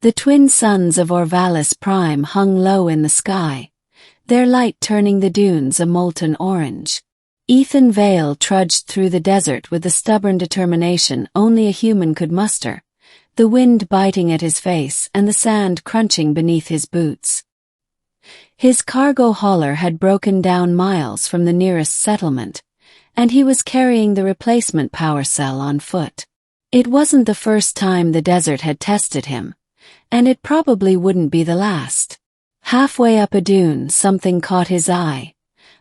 The twin suns of Orvalis Prime hung low in the sky, their light turning the dunes a molten orange. Ethan Vale trudged through the desert with the stubborn determination only a human could muster, the wind biting at his face and the sand crunching beneath his boots. His cargo hauler had broken down miles from the nearest settlement, and he was carrying the replacement power cell on foot. It wasn't the first time the desert had tested him, and it probably wouldn't be the last. Halfway up a dune, something caught his eye,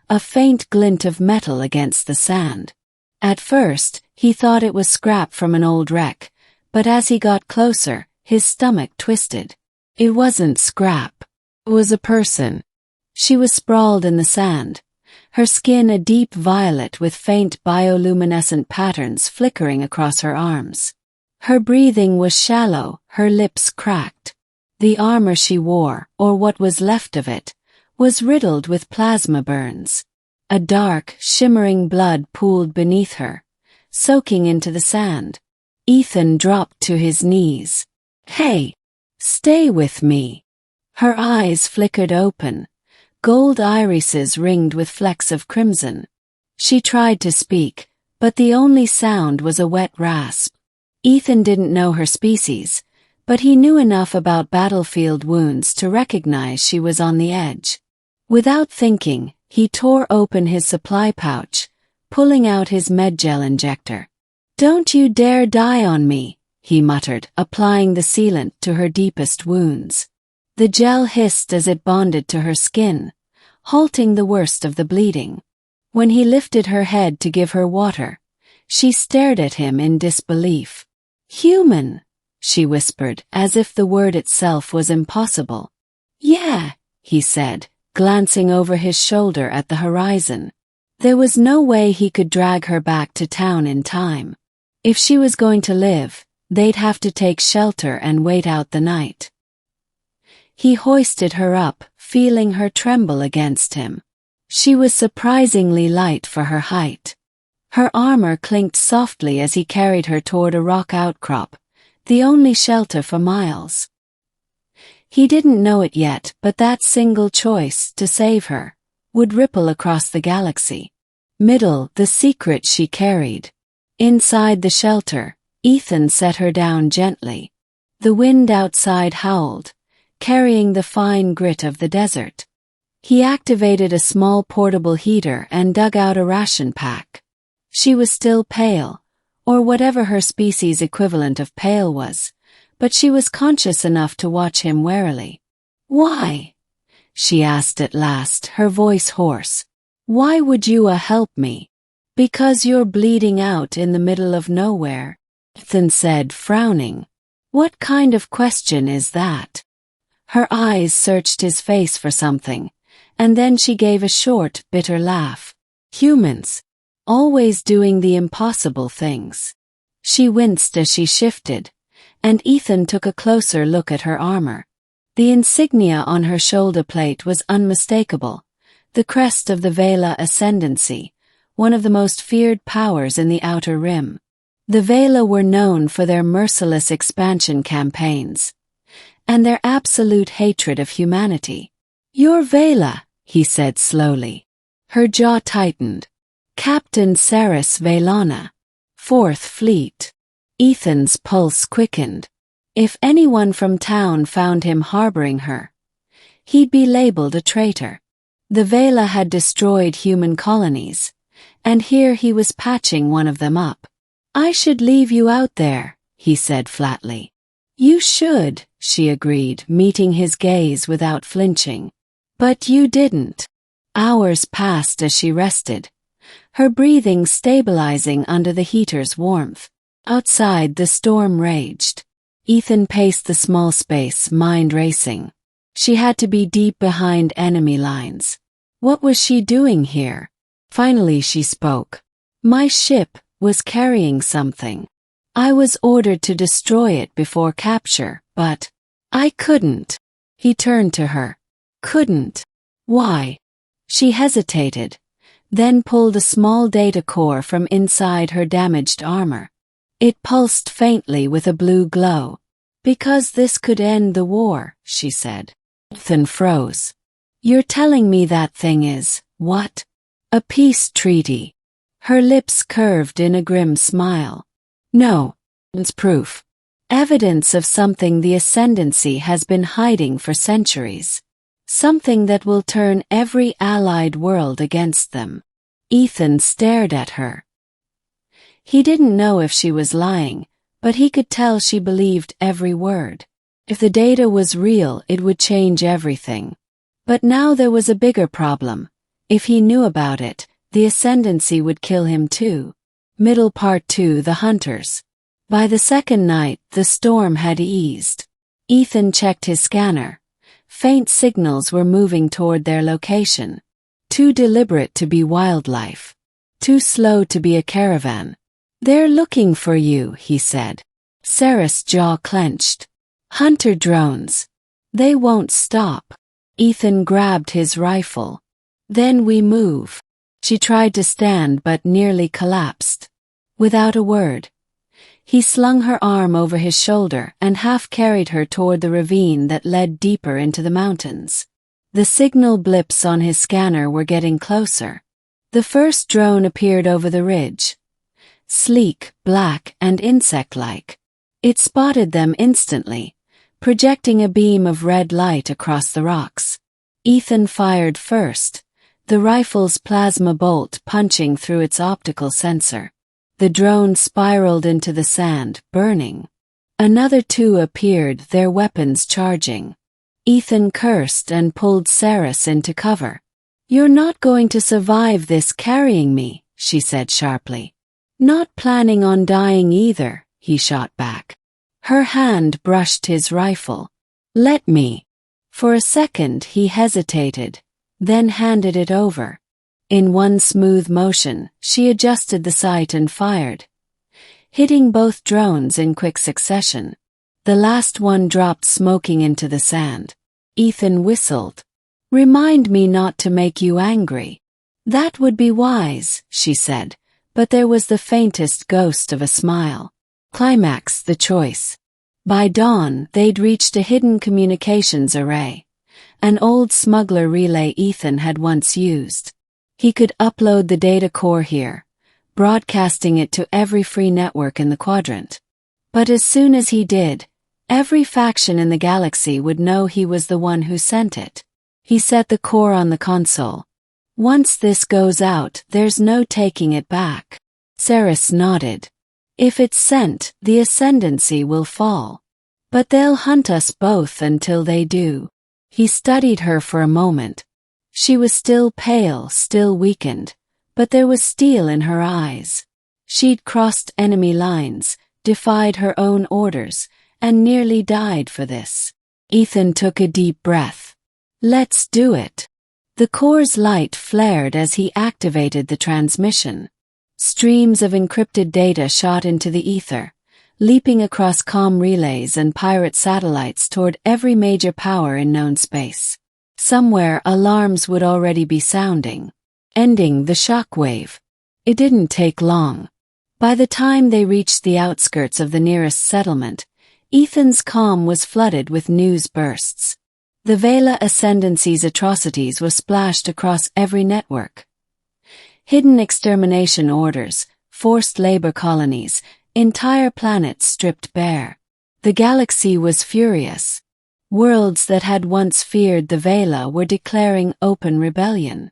a faint glint of metal against the sand. At first, he thought it was scrap from an old wreck, but as he got closer, his stomach twisted. It wasn't scrap. It was a person. She was sprawled in the sand, her skin a deep violet with faint bioluminescent patterns flickering across her arms. Her breathing was shallow, her lips cracked. The armor she wore, or what was left of it, was riddled with plasma burns. A dark, shimmering blood pooled beneath her, soaking into the sand. Ethan dropped to his knees. "Hey! Stay with me!" Her eyes flickered open, gold irises ringed with flecks of crimson. She tried to speak, but the only sound was a wet rasp. Ethan didn't know her species, but he knew enough about battlefield wounds to recognize she was on the edge. Without thinking, he tore open his supply pouch, pulling out his medgel injector. "Don't you dare die on me," he muttered, applying the sealant to her deepest wounds. The gel hissed as it bonded to her skin, halting the worst of the bleeding. When he lifted her head to give her water, she stared at him in disbelief. "Human," she whispered, as if the word itself was impossible. "Yeah," he said, glancing over his shoulder at the horizon. There was no way he could drag her back to town in time. If she was going to live, they'd have to take shelter and wait out the night. He hoisted her up, feeling her tremble against him. She was surprisingly light for her height. Her armor clinked softly as he carried her toward a rock outcrop, the only shelter for miles. He didn't know it yet, but that single choice, to save her, would ripple across the galaxy. The secret she carried. Inside the shelter, Ethan set her down gently. The wind outside howled, carrying the fine grit of the desert. He activated a small portable heater and dug out a ration pack. She was still pale, or whatever her species equivalent of pale was, but she was conscious enough to watch him warily. "Why?" she asked at last, her voice hoarse. "Why would you help me?" "Because you're bleeding out in the middle of nowhere," Ethan said, frowning. "What kind of question is that?" Her eyes searched his face for something, and then she gave a short, bitter laugh. "Humans. Always doing the impossible things." She winced as she shifted, and Ethan took a closer look at her armor. The insignia on her shoulder plate was unmistakable, the crest of the Vela Ascendancy, one of the most feared powers in the Outer Rim. The Vela were known for their merciless expansion campaigns, and their absolute hatred of humanity. "You're Vela," he said slowly. Her jaw tightened. "Captain Saris Velana, 4th Fleet." Ethan's pulse quickened. If anyone from town found him harboring her, he'd be labeled a traitor. The Vela had destroyed human colonies, and here he was patching one of them up. "I should leave you out there," he said flatly. "You should," she agreed, meeting his gaze without flinching. "But you didn't." Hours passed as she rested, her breathing stabilizing under the heater's warmth. Outside, the storm raged. Ethan paced the small space, mind racing. She had to be deep behind enemy lines. What was she doing here? Finally she spoke. "My ship was carrying something. I was ordered to destroy it before capture, but I couldn't." He turned to her. "Couldn't? Why?" She hesitated, then pulled a small data core from inside her damaged armor. It pulsed faintly with a blue glow. Because this could end the war, she said. Ethan froze. You're telling me that thing is, what? A peace treaty. Her lips curved in a grim smile. No, it's proof. Evidence of something the ascendancy has been hiding for centuries. Something that will turn every allied world against them. Ethan stared at her. He didn't know if she was lying, but he could tell she believed every word. If the data was real, it would change everything. But now there was a bigger problem. If he knew about it, the ascendancy would kill him too. Middle Part 2: The Hunters. By the second night, the storm had eased. Ethan checked his scanner. Faint signals were moving toward their location. Too deliberate to be wildlife. Too slow to be a caravan. They're looking for you, he said. Sarah's jaw clenched. Hunter drones. They won't stop. Ethan grabbed his rifle. Then we move. She tried to stand but nearly collapsed. Without a word, he slung her arm over his shoulder and half carried her toward the ravine that led deeper into the mountains. The signal blips on his scanner were getting closer. The first drone appeared over the ridge. Sleek, black, and insect-like. It spotted them instantly, projecting a beam of red light across the rocks. Ethan fired first, the rifle's plasma bolt punching through its optical sensor. The drone spiraled into the sand, burning. Another two appeared, their weapons charging. Ethan cursed and pulled Saris into cover. You're not going to survive this carrying me, she said sharply. Not planning on dying either, he shot back. Her hand brushed his rifle. Let me. For a second he hesitated, then handed it over. In one smooth motion, she adjusted the sight and fired, hitting both drones in quick succession. The last one dropped smoking into the sand. Ethan whistled. Remind me not to make you angry. That would be wise, she said, but there was the faintest ghost of a smile. Climax the choice. By dawn, they'd reached a hidden communications array, an old smuggler relay Ethan had once used. He could upload the data core here, broadcasting it to every free network in the quadrant. But as soon as he did, every faction in the galaxy would know he was the one who sent it. He set the core on the console. Once this goes out, there's no taking it back. Saris nodded. If it's sent, the ascendancy will fall. But they'll hunt us both until they do. He studied her for a moment. She was still pale, still weakened, but there was steel in her eyes. She'd crossed enemy lines, defied her own orders, and nearly died for this. Ethan took a deep breath. Let's do it. The core's light flared as he activated the transmission. Streams of encrypted data shot into the ether, leaping across comm relays and pirate satellites toward every major power in known space. Somewhere alarms would already be sounding, ending the shockwave. It didn't take long. By the time they reached the outskirts of the nearest settlement, Ethan's comm was flooded with news bursts. The Vela Ascendancy's atrocities were splashed across every network. Hidden extermination orders, forced labor colonies, entire planets stripped bare. The galaxy was furious. Worlds that had once feared the Vela were declaring open rebellion.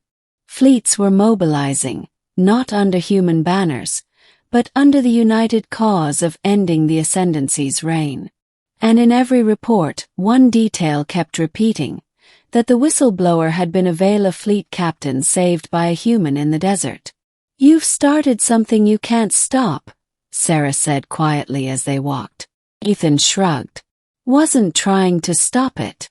Fleets were mobilizing, not under human banners, but under the united cause of ending the Ascendancy's reign. And in every report, one detail kept repeating, that the whistleblower had been a Vela fleet captain saved by a human in the desert. You've started something you can't stop, Sarah said quietly as they walked. Ethan shrugged. Wasn't trying to stop it.